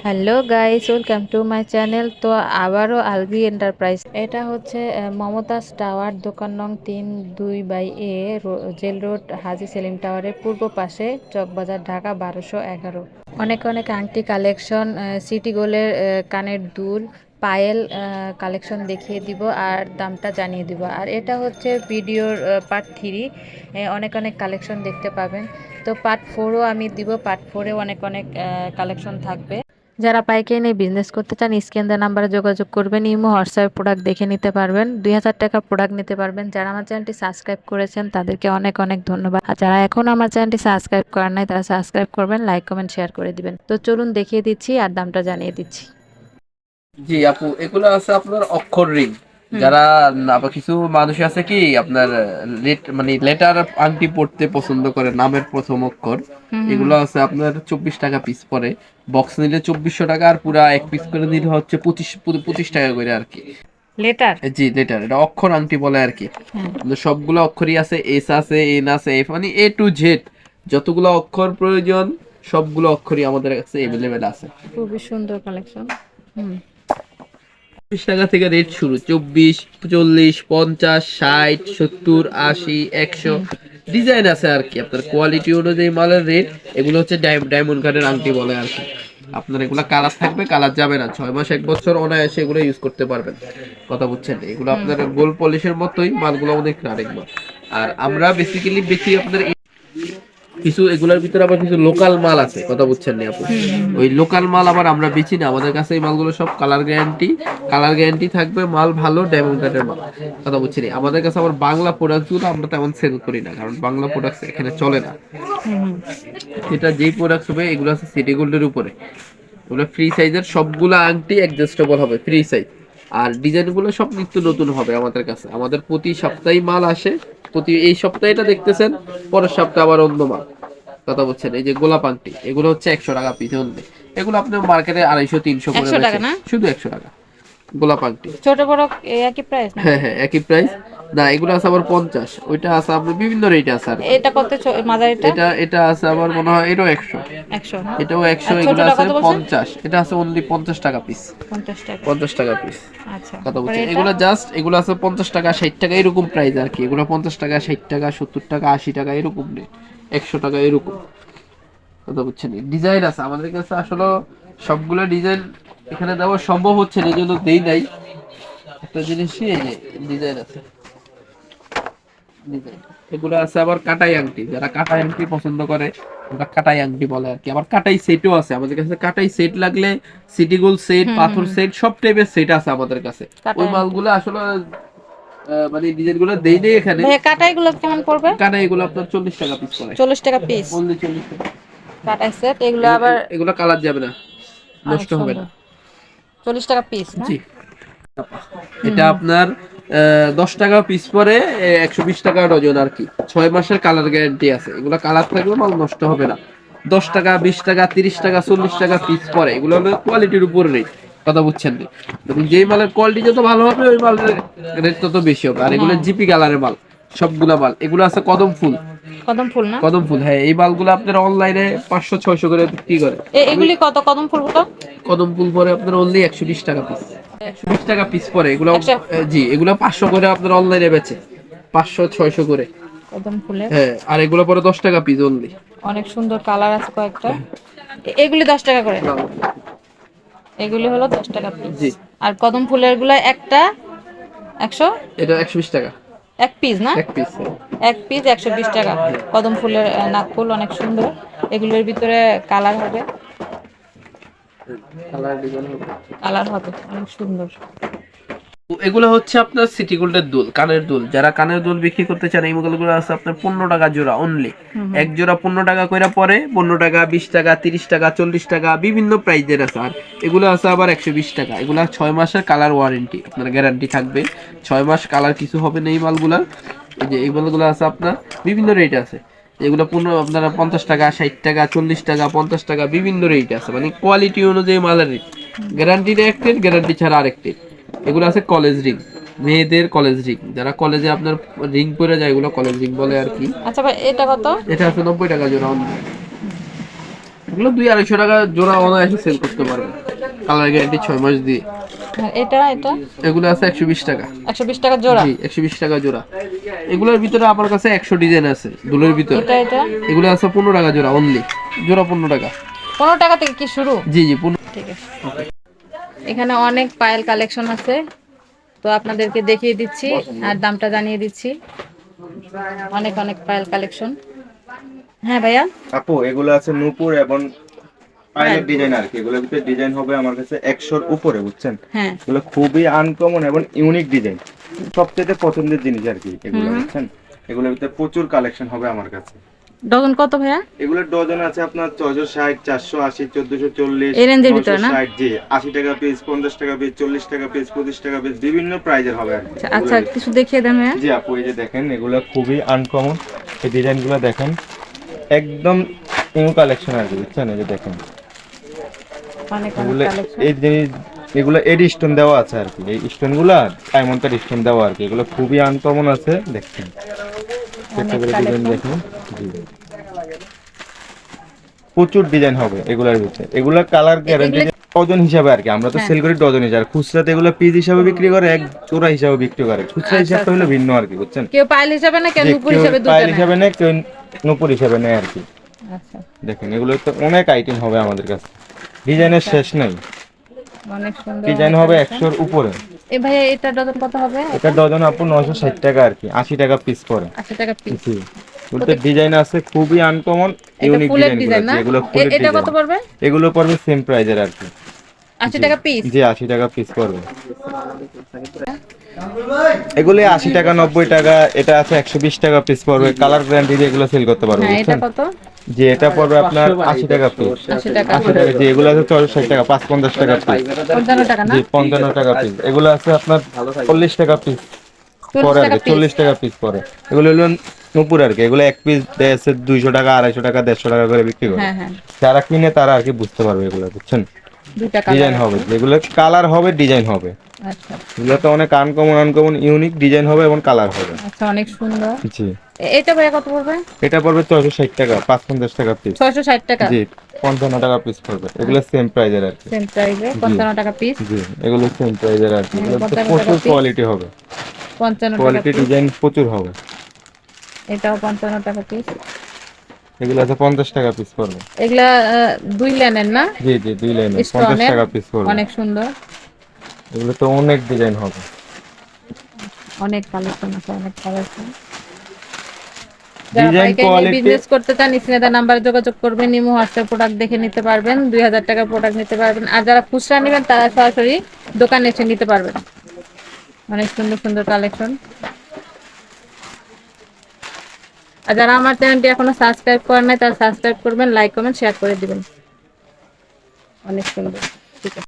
Hello guys, welcome to my channel. তো আবারও Alvi enterprise, এটা হচ্ছে মমতাজ টাওয়ার, দোকান নং 3-2/A, জেল রোড, হাজী সেলিম টাওয়ারের পূর্ব পাশে, চকবাজার, ঢাকা 1211। অনেক অনেক আংটি কালেকশন, সিটি গোল্ডের কানের দুল, পায়েল কালেকশন দেখিয়ে দিব আর দামটা জানিয়ে দিব। আর এটা হচ্ছে ভিডিওর পার্ট 3, অনেক অনেক কালেকশন দেখতে পাবেন। তো পার্ট 4ও আমি দিব, পার্ট 4এও অনেক অনেক কালেকশন থাকবে। যারা পাইকারি নিয়ে বিজনেস করতে চান, স্ক্রিন দেওয়া নাম্বারে যোগাযোগ করবেন। ইমো, হোয়াটসঅ্যাপ প্রোডাক্ট দেখে নিতে পারবেন, 2000 টাকা প্রোডাক্ট নিতে পারবেন। যারা আমার চ্যানেলটি সাবস্ক্রাইব করেছেন তাদেরকে অনেক অনেক ধন্যবাদ। আর যারা এখন আমার চ্যানেলটি সাবস্ক্রাইব করেন নাই তারা সাবস্ক্রাইব করবেন, লাইক কমেন্ট শেয়ার করে দিবেন। তো চলুন দেখিয়ে দিচ্ছি আর দামটা জানিয়ে দিচ্ছি। জি আপু, এগুলো আছে আপনার অক্ষর রিং। হুম যারা আবার কিছু মানুষ আছে কি আপনার মানে লেটার আংটি পড়তে পছন্দ করে, নামের প্রথম অক্ষর। হুম হুম এগুলো আছে আপনার 24 টাকা পিস পরে। বক্স নিলে 2400 টাকা, আর পুরা এক পিস করে নিলে হচ্ছে 25 টাকা করে আর কি। লেটার। জি লেটার, এটা অক্ষর আংটি বলে আর কি। হ্যাঁ, কিন্তু সবগুলো অক্ষরই আছে, এস আছে, এন আছে, এফ, মানে এ টু জেড যতগুলো অক্ষর প্রয়োজন সবগুলো অক্ষরই আমাদের কাছে এভেলেবেল আছে। খুবই সুন্দর কালেকশন। হুম 20 টাকা থেকে রেট শুরু, 24, 40, 50, 60, 70, 80, 100 ডিজাইন আছে আর কি। আপনার কোয়ালিটি অনুযায়ী মালের রেট। এগুলো হচ্ছে ডায়মন্ড কাটের আংটি বলে আর কি। আপনার এগুলো কালার থাকবে, কালার যাবে না, 6 মাস 1 বছর অনায়াসে এগুলো ইউজ করতে পারবেন। কথা বুঝছেন? এগুলো হুম আপনার গোল্ড পলিশের মতোই, মালগুলো অনেক রানিং মাল। আর আমরা বেসিক্যালি বেশি আপনার কিছু এগুলোর ভিতরে আবার কিছু লোকাল মাল আছে, কথা বুঝছেন না আপু? ওই লোকাল মাল আবার আমরা বেচি না, আমাদের কাছে এই মালগুলো সব কালার গ্যারান্টি থাকবে, মাল ভালো, ডায়মন্ড কাটের মাল। কথা বুঝছেন? আমাদের কাছে আবার বাংলা প্রোডাক্ট গুলো আমরা তেমন সেল করি না, কারণ বাংলা প্রোডাক্ট এখানে চলে না। হুম হুম এটা যেই প্রোডাক্ট হবে এগুলো আছে সিটি গোল্ডের উপরে। এগুলো ফ্রি সাইজের সবগুলো আংটি অ্যাডজাস্টেবল হবে, ফ্রি সাইজ। আর ডিজাইনগুলো সব নিত্য নতুন হবে আমাদের কাছে। আমাদের প্রতি সপ্তাহে মাল আসে। এই সপ্তাহে এটা দেখতেছেন, পরের সপ্তাহে আবার অন্য মাল। কথা বলছেন? এই যে গোলাপ আংটি, এগুলো হচ্ছে 100 টাকা পিস অনলি। এগুলো আপনার মার্কেটে 250-300 করে 100 টাকা বেচে, না? শুধু 100 টাকা গোলাপ আংটি। ছোট বড় একই প্রাইস হ্যাঁ নাকি? হ্যাঁ, একই প্রাইস। না, এগুলো আছে আবার 50, ওইটা আছে আপনার বিভিন্ন রেট আছে আর কি। এটা কত? মাঝারিটা এটা এটা আছে আবার মনে হয় এটাও 100, 100 না? এটাও 100, আর এগুলো ছোটটা আছে কত বলছেন? 50, এটা আছে অনলি 50 টাকা পিস। 50 টাকা। 50 টাকা পিস। আচ্ছা, কথা আর বলছি, এটা? এগুলো জাস্ট এগুলো আছে 50 টাকা, 60 টাকা এরকম প্রাইস আর কি। এগুলো 50 টাকা, 60 টাকা, 70 টাকা, 80 টাকা এরকম নেই, 100 টাকা এরকম। কথা বুঝছেন? ডিজাইন আছে আমাদের কাছে আসলে, সবগুলো ডিজাইন এখানে দেওয়া সম্ভব হচ্ছে না, এই জন্য দেই নাই। একটা জিনিসই এই যে ডিজাইন আছে, ডিজাইন। এগুলো আছে আবার কাটাই আংটি, যারা কাটাই আংটি পছন্দ করে ওরা কাটাই আংটি বলে আর কি। আবার কাটাই সেটও আছে আমাদের কাছে। কাটাই সেট লাগলে সিটি গোল্ড সেট, হুম হুম পাথর হুম সেট, সব টাইপের সেট আছে আমাদের কাছে। ওই কাটাই আংটি। মালগুলো আসলে মানে ডিজাইন গুলো দেই নেই এখানে। ভাইয়া কাটাই গুলো কেমন পড়বে? কাটাই এগুলো আপনার 40 টাকা পিস পড়ে, 40 টাকা পিস। অনলি 40 টাকা। কাটাই সেট এগুলো আবার এগুলো কালার যাবে না, অনেক নষ্ট হবে না। সুন্দর। 40 টাকা পিস না? জি, হুম এটা হুম আপনার 10 টাকা পিস পরে, 120 টাকা ডজন আর কি। 6 মাসের কালার গ্যারান্টি আছে, এগুলো কালার থাকলে মাল নষ্ট হবে না। 10 টাকা, 20 টাকা, 30 টাকা, 40 টাকা পিস পরে, এগুলো হলো কোয়ালিটির উপর রেট। কথা বুঝছেন না? এবং যেই মালের কোয়ালিটি যত ভালো হবে ওই মালের রেট তত বেশি হবে। আর এগুলো হ্যাঁ, জিপি কালারের মাল, সবগুলা মাল। এগুলো আছে কদম ফুল। কদম ফুল না? কদম ফুল, হ্যাঁ, এই মালগুলো আপনার অনলাইনে 500-600 করে বিক্রি করে। আমি এগুলি কত কদম ফুলগুলো? কদম ফুল পরে আপনার অনলি 120 টাকা পিস। 120 টাকা পিস পরে এগুলো। 100 জি, এগুলো 500 করে আপনার অনলাইনে বেচে, 500-600 করে। কদম ফুলের হ্যাঁ, আর এগুলো পরে 10 টাকা পিস অনলি। অনেক সুন্দর কালার আছে কয়েকটা। এগুলি 10 টাকা করে? এগুলি হলো 10 টাকা পিস। জি, আর কদম ফুলের গুলা একটা 100? এটা 120 টাকা এক পিস না? এক পিস। এক পিস 120 টাকা। কদম ফুলের নাক ফুল অনেক সুন্দর। এগুলোর ভিতরে কালার হবে। কালার ডিজাইন হবে। কালার হবে অনেক সুন্দর। এগুলো হচ্ছে আপনার সিটি গোল্ডের দুল, কানের দুল। যারা কানের দুল বিক্রি করতে চান, এই মোবাইলগুলো আছে আপনার 15 টাকা জোড়া অনলি। হুম এক জোড়া 15 টাকা করে পরে, 15 টাকা, 20 টাকা, 30 টাকা, 40 টাকা, বিভিন্ন প্রাইজের আছে। আর এগুলো আছে আবার 120 টাকা। এগুলো 6 মাসের কালার ওয়ারেন্টি, আপনার গ্যারান্টি থাকবে 6 মাস, কালার কিছু হবে না এই মালগুলার। এই যে এই মালগুলো আছে আপনার বিভিন্ন রেট আছে। এগুলো আপনারা 50 টাকা, 60 টাকা, 40 টাকা, 50 টাকা, বিভিন্ন রেট আছে, মানে কোয়ালিটি অনুযায়ী মালের রেট। গ্যারান্টিটা এক রেট, গ্যারান্টি ছাড়া আরেক রেট। এগুলো আছে কলেজ রিং, মেয়েদের কলেজ রিং, যারা কলেজে আপনার রিং পরে যায়, এগুলো কলেজ রিং বলে আর কি। আচ্ছা ভাই, এটা কত? এটা আছে 90 টাকা জোড়া অনলি। এগুলো 200-250 টাকা জোড়া অনায়াসে সেল করতে পারবে, কালার গ্যারান্টি 6 মাস দিয়ে। আর এটা এগুলো আছে 120 টাকা। 120 টাকা জোড়া। জি 120 টাকা জোড়া। এগুলোর ভিতরে আমার কাছে 100 ডিজাইন আছে দুলের ভিতরে। এটা এগুলো আছে 15 টাকা জোড়া, অনলি জোড়া 15 টাকা। 15 টাকা থেকে কি শুরু? জি জি 15। ঠিক আছে। এখানে অনেক পায়েল কালেকশন আছে, তো আপনাদেরকে দেখিয়ে দিচ্ছি আর দামটা জানিয়ে দিচ্ছি। অনেক অনেক পায়েল কালেকশন। হ্যাঁ ভাইয়া। আপু এগুলো আছে নূপুর এবং পাইলেট ডিজাইন আর কি, এগুলোর ভিতরে ডিজাইন হবে আমার কাছে 100-র উপরে, বুঝছেন? হ্যাঁ এগুলো খুবই আনকমন এবং ইউনিক ডিজাইন, সবচেয়ে পছন্দের জিনিস আর কি এগুলো, বুঝছেন? এগুলোর ভিতরে প্রচুর কালেকশন হবে আমার কাছে। ডজন কত ভাইয়া? এগুলোর ডজন আছে আপনার 660, 480, 1440, এই রেঞ্জের ভিতরে না? 960, জি 80 টাকা পিস, 50 টাকা পিস, 40 টাকা পিস, 25 টাকা পিস, বিভিন্ন প্রাইজের হবে আর কি। আচ্ছা কিছু দেখিয়ে দেন ভাইয়া। জি আপু এই যে দেখেন, এগুলো খুবই আনকমন, এই ডিজাইনগুলো দেখেন, একদম নিউ কালেকশন আর কি, বুঝছেন? এই যে দেখেন অনেক অনেক এগুলো, কালেকশন। এই যে এগুলো এডি স্টোন দেওয়া আছে আর কি, এই স্টোনগুলো ডায়মন্ডের স্টোন দেওয়া আর কি, এগুলো খুবই আনকমন আছে, দেখছেন? অনেক ডিজাইন কালেকশন। দেখুন, জি প্রচুর ডিজাইন হবে এগুলোর ভিতরে। এগুলো কালার গ্যারান্টি ডজন হিসাবে আর কি, আমরা তো সেল করি ডজন হিসাবে, খুচরাতে এগুলো পিস হিসাবে বিক্রি করে, এক জোড়া হিসাবে বিক্রি করে, খুচরা হিসাবটা হলো ভিন্ন আর কি, বুঝছেন? কেউ পাইল হিসাবে না, কেউ যে নুপুর কেউ হিসাবে দুটো পাইল নেয়। হিসাবে নেয়, কেউ নূপুর হিসাবে নেয় আর কি। আচ্ছা দেখেন এগুলো তো অনেক আইটেম হবে আমাদের কাছে, ডিজাইনের শেষ নাই, অনেক সুন্দর ডিজাইন হবে 100-র উপরে। এই ভাইয়া এটা ডজন কত হবে? এটা ডজন আপু 960 টাকা আর কি, 80 টাকা পিস পড়ে। 80 টাকা পিস। জি বলতে ডিজাইন আছে খুবই আনকমন এটা ইউনিক ফুলের ডিজাইন ডিজাইন না? এগুলো ফুলের এটা কত ডিজাইন। পড়বে? এগুলো পড়বে সেম প্রাইজের আর কি, 80 টাকা পিস। জি 80 টাকা পিস পড়বে। এগুলো 80 টাকা 90 টাকা, এটা আছে 120 টাকা পিস পড়বে, কালার গ্যারান্টি দিয়ে এগুলো সেল করতে পারবো, হ্যাঁ এটা বুঝছেন? কত? যে এটা পড়বে আপনার 80 টাকা পিস। 80 টাকা। 80 টাকা, যে এগুলো আছে 460 টাকা, 550 টাকা পিস। 55 টাকা না? জি 55 টাকা পিস। এগুলো আছে আপনার 40 টাকা পিস 40 পরে আর টাকা কি, 40 টাকা পিস পরে। এগুলো হলো নূপুর আর কি, এগুলো এক পিস দেয় 200 টাকা, 250 টাকা, 150 টাকা করে বিক্রি করে। হ্যাঁ হ্যাঁ যারা কিনে তারা আর কি বুঝতে পারবে এগুলো, বুঝছেন? দুটা ডিজাইন কালার। হবে, যেগুলো কালার হবে, ডিজাইন হবে, আচ্ছা এগুলো তো অনেক আনকমন আনকমন ইউনিক ডিজাইন হবে এবং কালার হবে। আচ্ছা অনেক সুন্দর। জি এটা ভাইয়া কত পড়বে? এটা পড়বে 460 টাকা, 550 টাকা পিস। 660 টাকা। জি 55 টাকা পিস পড়বে, এগুলো সেম প্রাইজের আর কি। সেম প্রাইসে 55 টাকা পিস। জি এগুলো সেম প্রাইজের আর কি, এগুলো তো 55 টাকা প্রচুর piece। কোয়ালিটি হবে, 55 টাকা কোয়ালিটি পিস। ডিজাইন প্রচুর হবে। এটাও 55 টাকা পিস। এগুলো আছে 50 টাকা পিস পড়বে। এগুলা দুই লাইনের না? জি জি 2 লাইনে 50 স্টোনের। টাকা পিস পড়বে। অনেক সুন্দর। এগুলো তো অনেক ডিজাইন হবে। অনেক কালেকশন আছে, অনেক কালেকশন। যারা ডিজাইন পাইকারি কোয়ালিটি বিজনেস করতে চান স্ক্রিনে নাম্বারে যোগাযোগ করবেন, নিমো হোয়াটসঅ্যাপ প্রোডাক্ট দেখে নিতে পারবেন, 2000 টাকার প্রোডাক্ট নিতে পারবেন। আর যারা খুচরা নেবেন তারা সরাসরি দোকানে এসে নিতে পারবেন। অনেক সুন্দর সুন্দর কালেকশন। আর যারা আমার চ্যানেলটি এখনো সাবস্ক্রাইব করেন নাই তারা সাবস্ক্রাইব করবেন, লাইক কমেন্ট শেয়ার করে দিবেন। অনেক সুন্দর।